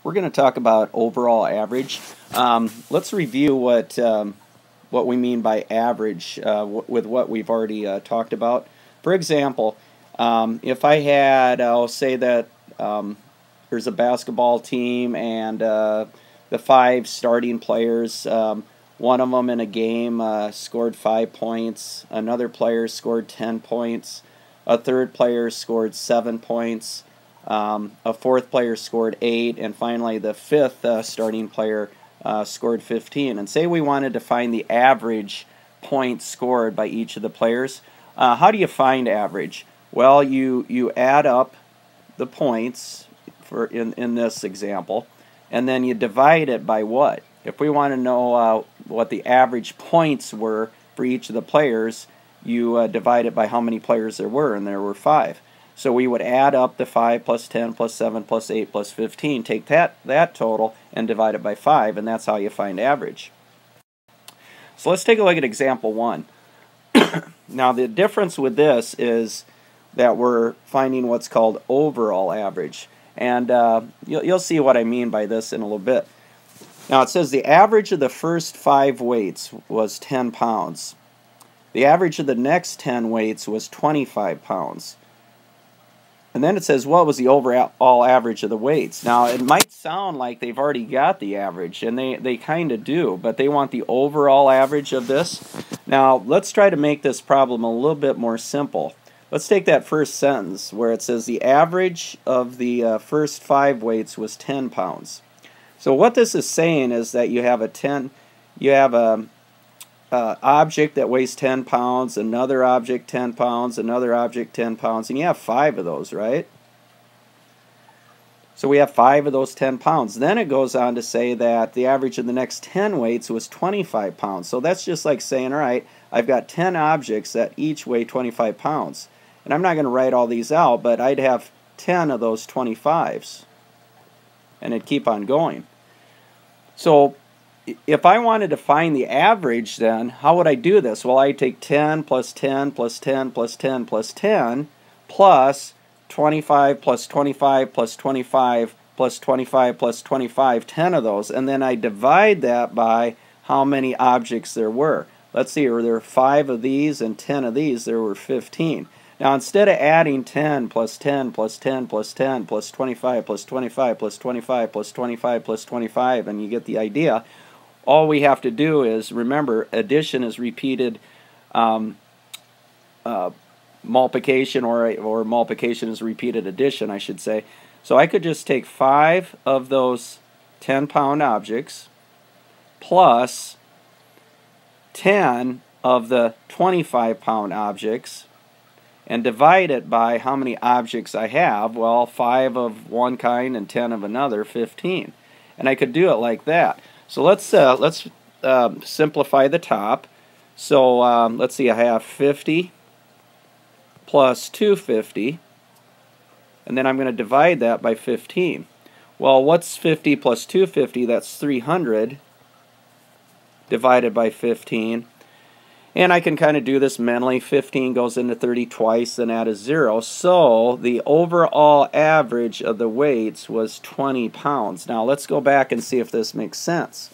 We're going to talk about overall average. Let's review what we mean by average with what we've already talked about. For example, if I had, I'll say that there's a basketball team and the 5 starting players, one of them in a game scored 5 points, another player scored 10 points, a third player scored 7 points, a fourth player scored 8, and finally the fifth starting player scored 15. And say we wanted to find the average points scored by each of the players. How do you find average? Well, you add up the points in this example, and then you divide it by what? If we want to know what the average points were for each of the players, you divide it by how many players there were, and there were 5. So we would add up the 5 plus 10 plus 7 plus 8 plus 15, take that total and divide it by 5, and that's how you find average. So let's take a look at example 1. Now the difference with this is that we're finding what's called overall average, and you'll see what I mean by this in a little bit. Now it says the average of the first 5 weights was 10 pounds. The average of the next 10 weights was 25 pounds. And then it says, what was the overall average of the weights? Now, it might sound like they've already got the average, and they kind of do, but they want the overall average of this. Now, let's try to make this problem a little bit more simple. Let's take that first sentence where it says the average of the first 5 weights was 10 pounds. So what this is saying is that you have a object that weighs 10 pounds, another object 10 pounds, another object 10 pounds, and you have 5 of those, right? So we have 5 of those 10 pounds. Then it goes on to say that the average of the next 10 weights was 25 pounds. So that's just like saying, all right, I've got 10 objects that each weigh 25 pounds. And I'm not going to write all these out, but I'd have 10 of those 25s. And it'd keep on going. So if I wanted to find the average, then how would I do this? Well, I take 10 plus 10 plus 10 plus 10 plus 10 plus 25 plus 25 plus 25 plus 25 plus 25, 10 of those, and then I divide that by how many objects there were. Let's see, there were 5 of these and 10 of these, there were 15. Now, instead of adding 10 plus 10 plus 10 plus 10 plus 25 plus 25 plus 25 plus 25 plus 25, and you get the idea, all we have to do is, remember, addition is repeated multiplication, or multiplication is repeated addition, I should say. So I could just take 5 of those 10-pound objects plus 10 of the 25-pound objects and divide it by how many objects I have. Well, 5 of one kind and 10 of another, 15. And I could do it like that. So let's simplify the top. So let's see, I have 50 plus 250, and then I'm going to divide that by 15. Well, what's 50 plus 250? That's 300 divided by 15. And I can kind of do this mentally. 15 goes into 30 twice, then add a 0. So the overall average of the weights was 20 pounds. Now let's go back and see if this makes sense.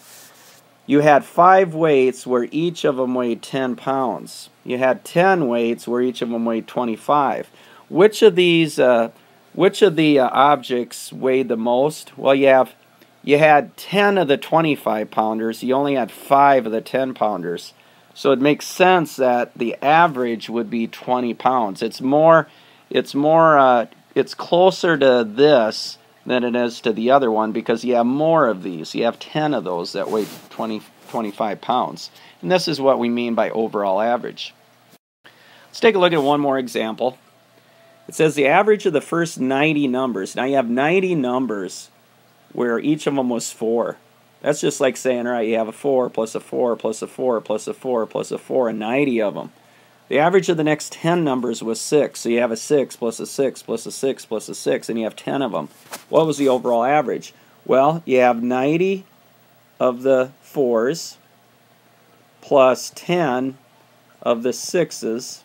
You had 5 weights where each of them weighed 10 pounds. You had 10 weights where each of them weighed 25. Which of the objects weighed the most? Well, you had 10 of the 25 pounders. You only had 5 of the 10 pounders. So it makes sense that the average would be 20 pounds. It's closer to this than it is to the other one because you have more of these. You have 10 of those that weigh 25 pounds. And this is what we mean by overall average. Let's take a look at one more example. It says the average of the first 90 numbers. Now you have 90 numbers where each of them was 4. That's just like saying, all right, you have a 4 plus a 4 plus a 4 plus a 4 plus a 4, and 90 of them. The average of the next 10 numbers was 6, so you have a 6 plus a 6 plus a 6 plus a 6, and you have 10 of them. What was the overall average? Well, you have 90 of the 4s plus 10 of the 6s,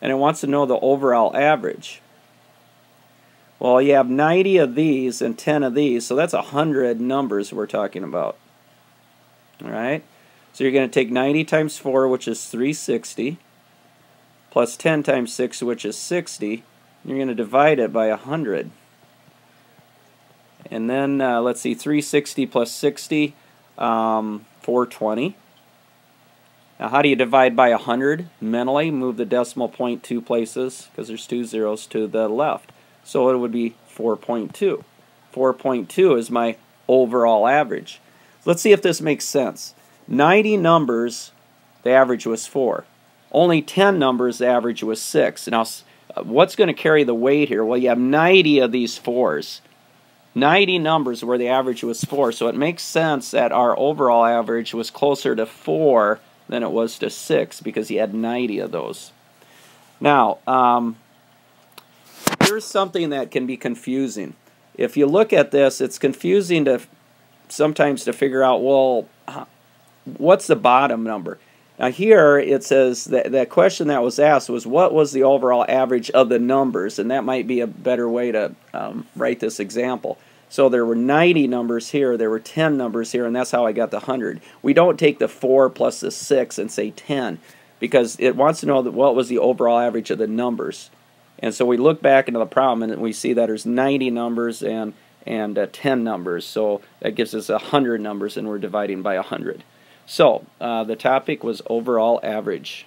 and it wants to know the overall average. Well, you have 90 of these and 10 of these, so that's 100 numbers we're talking about. All right? So you're going to take 90 times 4, which is 360, plus 10 times 6, which is 60. And you're going to divide it by 100. And then, let's see, 360 plus 60, 420. Now, how do you divide by 100? Mentally, move the decimal point 2 places, because there's 2 zeros to the left. So it would be 4.2. 4.2 is my overall average. Let's see if this makes sense. 90 numbers, the average was 4. Only 10 numbers, the average was 6. Now, what's going to carry the weight here? Well, you have 90 of these 4s. 90 numbers where the average was 4. So it makes sense that our overall average was closer to 4 than it was to 6 because you had 90 of those. Now, here's something that can be confusing. If you look at this, it's confusing to sometimes to figure out, well, what's the bottom number? Now here it says that question that was asked was what was the overall average of the numbers, and that might be a better way to write this example. So there were 90 numbers here, there were 10 numbers here, and that's how I got the 100. We don't take the 4 plus the 6 and say 10 because it wants to know that what was the overall average of the numbers. And so we look back into the problem and we see that there's 90 numbers and 10 numbers. So that gives us 100 numbers and we're dividing by 100. So the topic was overall average.